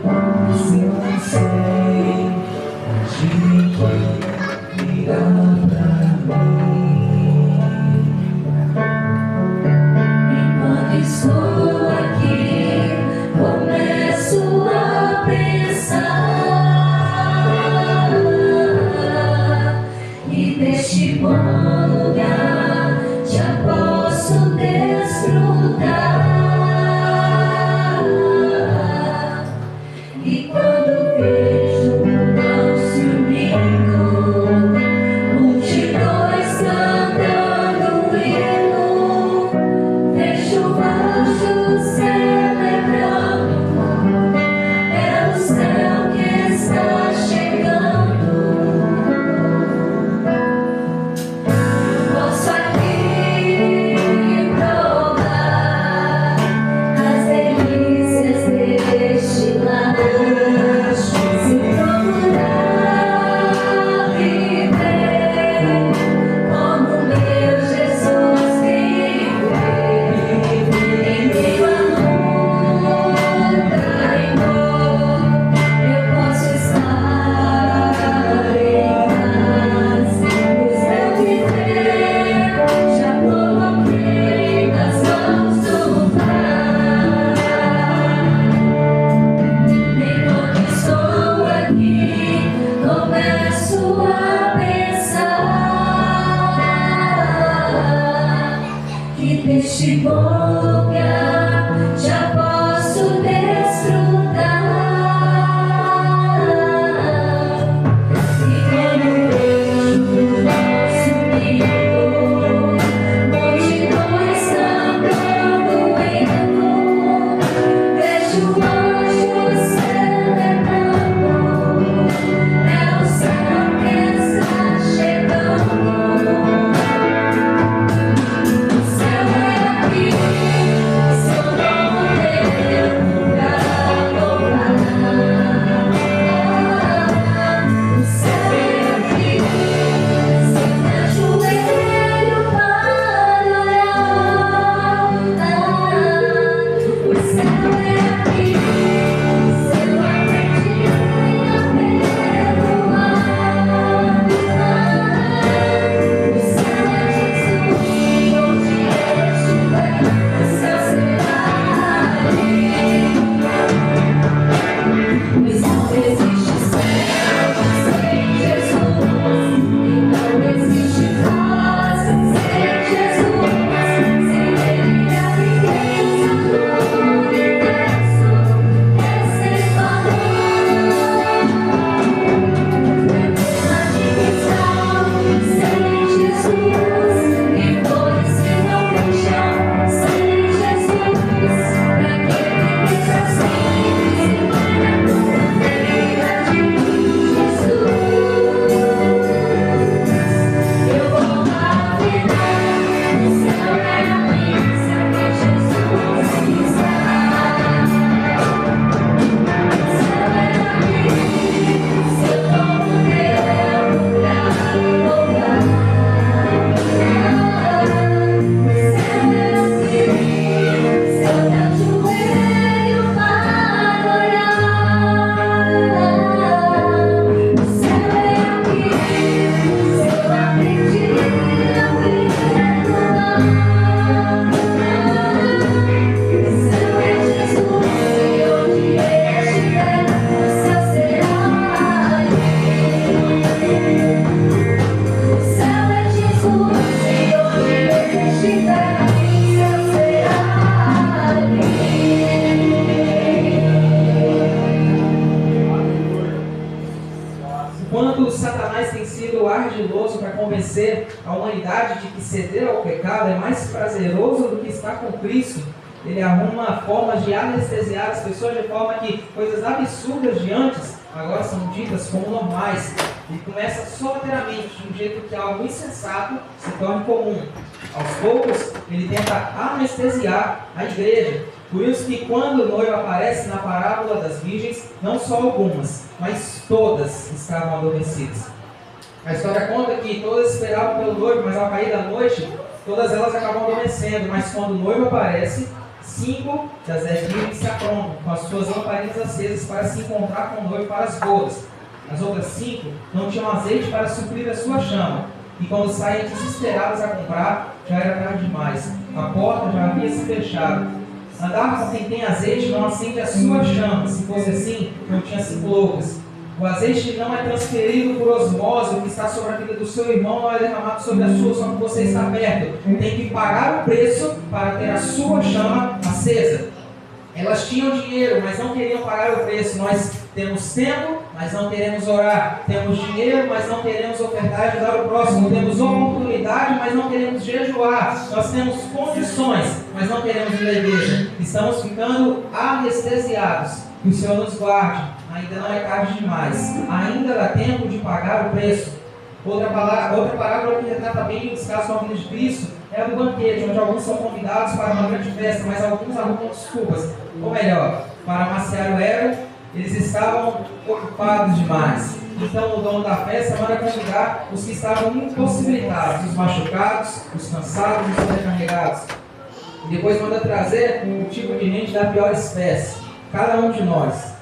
S6: Mas eu não sei onde que virá pra mim. Enquanto estou aqui, começo a pensar, e deste bom lugar já posso desfrutar. E quando
S1: Quando Satanás tem sido ardiloso para convencer a humanidade de que ceder ao pecado é mais prazeroso do que estar com Cristo, ele arruma formas de anestesiar as pessoas de forma que coisas absurdas de antes agora são ditas como normais. Ele começa sorrateiramente, de um jeito que algo insensato se torne comum. Aos poucos, ele tenta anestesiar a igreja. Por isso que quando o noivo aparece na parábola das virgens, não só algumas, mas todas estavam adormecidas. A história conta que todas esperavam pelo noivo, mas ao cair da noite, todas elas acabam adormecendo. Mas quando o noivo aparece, 5 das 10 virgens se aprontam com as suas lamparinas acesas para se encontrar com o noivo para as bodas. As outras 5 não tinham azeite para suprir a sua chama. E quando saem desesperadas a comprar, já era tarde demais. A porta já havia se fechado. Andar com quem tem azeite não acende a sua chama. Se fosse assim, não tinha 5 loucas. O azeite não é transferido por osmose. O que está sobre a vida do seu irmão não é derramado sobre a sua, só que você está perto. Tem que pagar o preço para ter a sua chama acesa. Elas tinham dinheiro, mas não queriam pagar o preço. Nós temos tempo, mas não queremos orar. Temos dinheiro, mas não queremos ofertar e ajudar o próximo. Temos oportunidade, mas não queremos jejuar. Nós temos condições, mas não queremos ir à igreja. Estamos ficando anestesiados. Que o Senhor nos guarde. Ainda não é tarde demais. Ainda dá tempo de pagar o preço. Outra parábola que retrata bem o descaso com a vida de Cristo é a do banquete, onde alguns são convidados para uma grande festa, mas alguns arrumam desculpas. Ou melhor, para amaciar o ego, eles estavam ocupados demais. Então o dono da festa manda convidar os que estavam impossibilitados, os machucados, os cansados, os sobrecarregados. E depois manda trazer um tipo de gente da pior espécie, cada um de nós.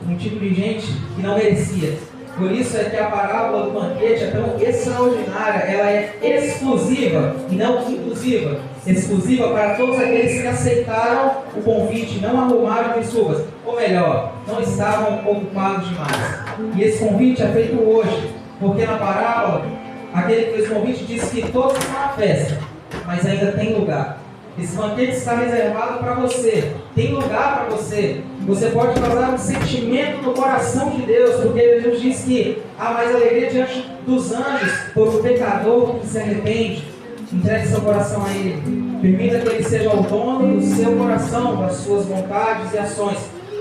S1: Um tipo de gente que não merecia. Por isso é que a parábola do banquete é tão extraordinária. Ela é exclusiva e não inclusiva. Exclusiva para todos aqueles que aceitaram o convite, não arrumaram desculpas. Ou melhor, não estavam ocupados demais. E esse convite é feito hoje. Porque na parábola, aquele que fez o convite disse que todos estão na festa, mas ainda tem lugar. Esse banquete está reservado para você. Tem lugar para você. Você pode causar um sentimento no coração de Deus, porque Jesus diz que há mais alegria diante dos anjos por o pecador que se arrepende. Entregue seu coração a Ele. Permita que Ele seja o dono do seu coração, das suas vontades e ações,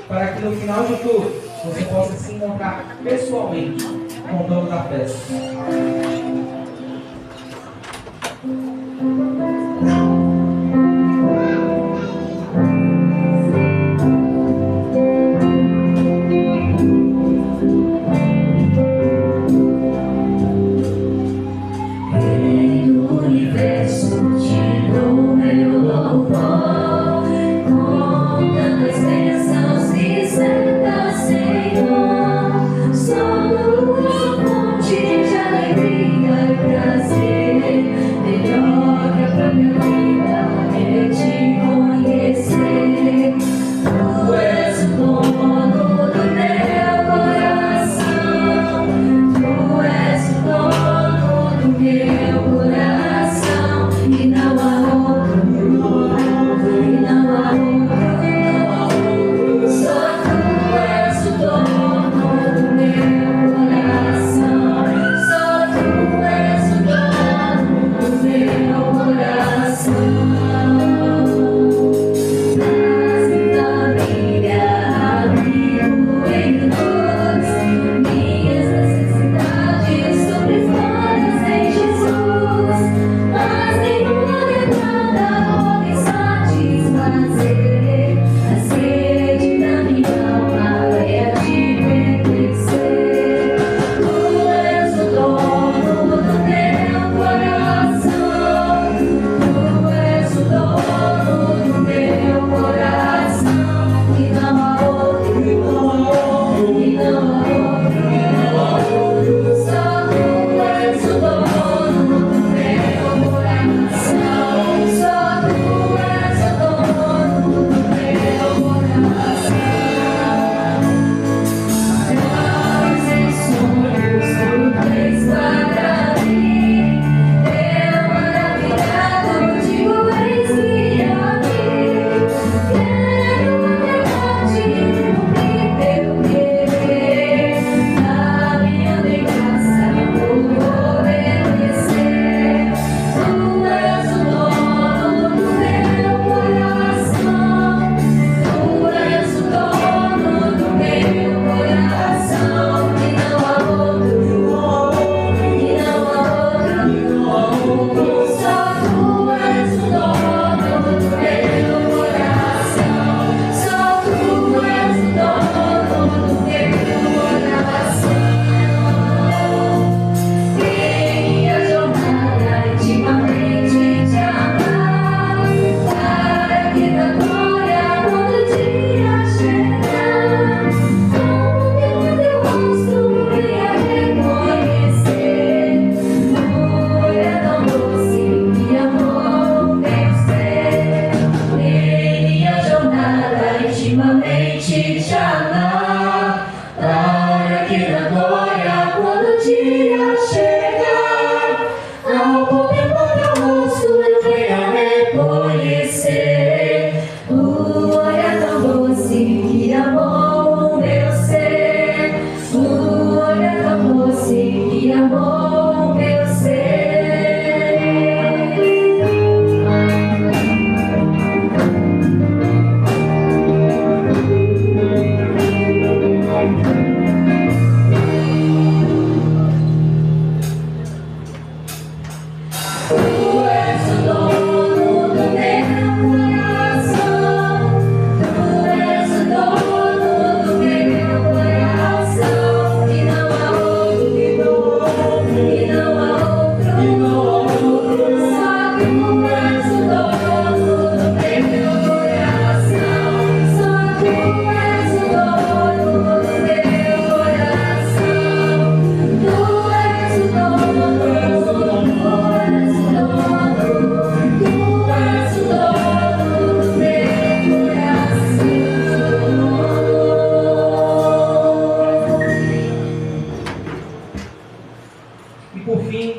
S1: para que no final de tudo você possa se encontrar pessoalmente com o dono da festa.
S6: Senhor, sou luz, fonte de alegria.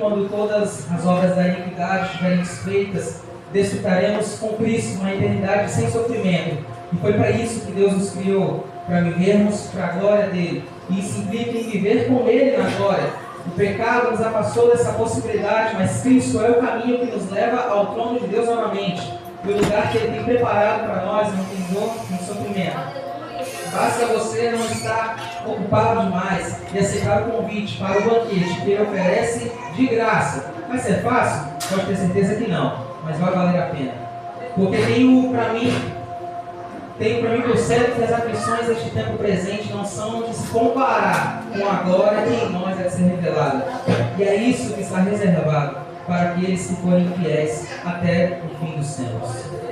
S1: quando todas as obras da iniquidade estiverem desfeitas, desfrutaremos com Cristo uma eternidade sem sofrimento. E foi para isso que Deus nos criou, para vivermos para a glória dele. E isso implica em viver com ele na glória. O pecado nos afastou dessa possibilidade, mas Cristo é o caminho que nos leva ao trono de Deus novamente, e o lugar que ele tem preparado para nós, não tem dor, nem sofrimento. Basta você não estar ocupado demais e aceitar o convite para o banquete que ele oferece de graça. Vai ser fácil? Pode ter certeza que não, mas vai valer a pena. Porque tenho para mim por certo que as aflições deste tempo presente não são de se comparar com a glória que em nós é de ser revelada. E é isso que está reservado para aqueles que forem fiéis até o fim dos tempos.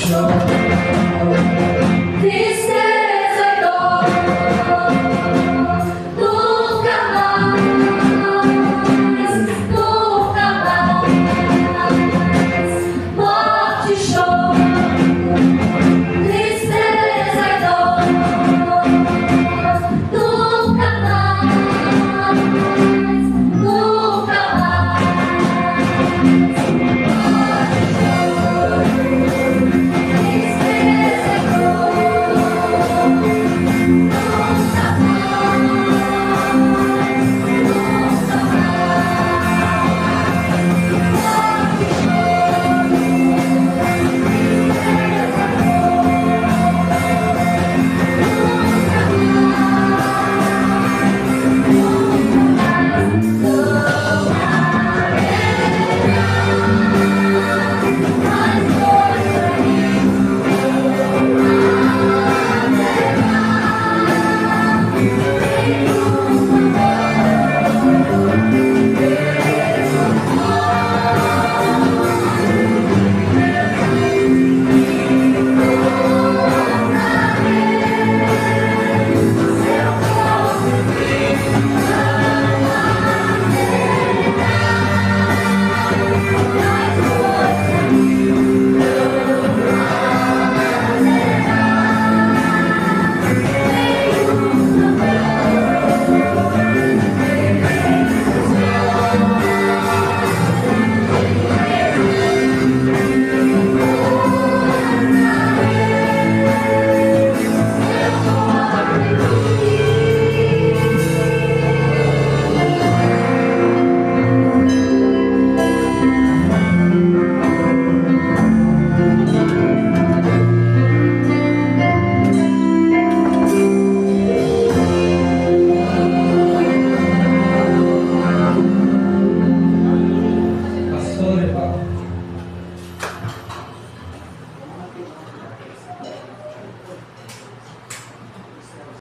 S6: Show.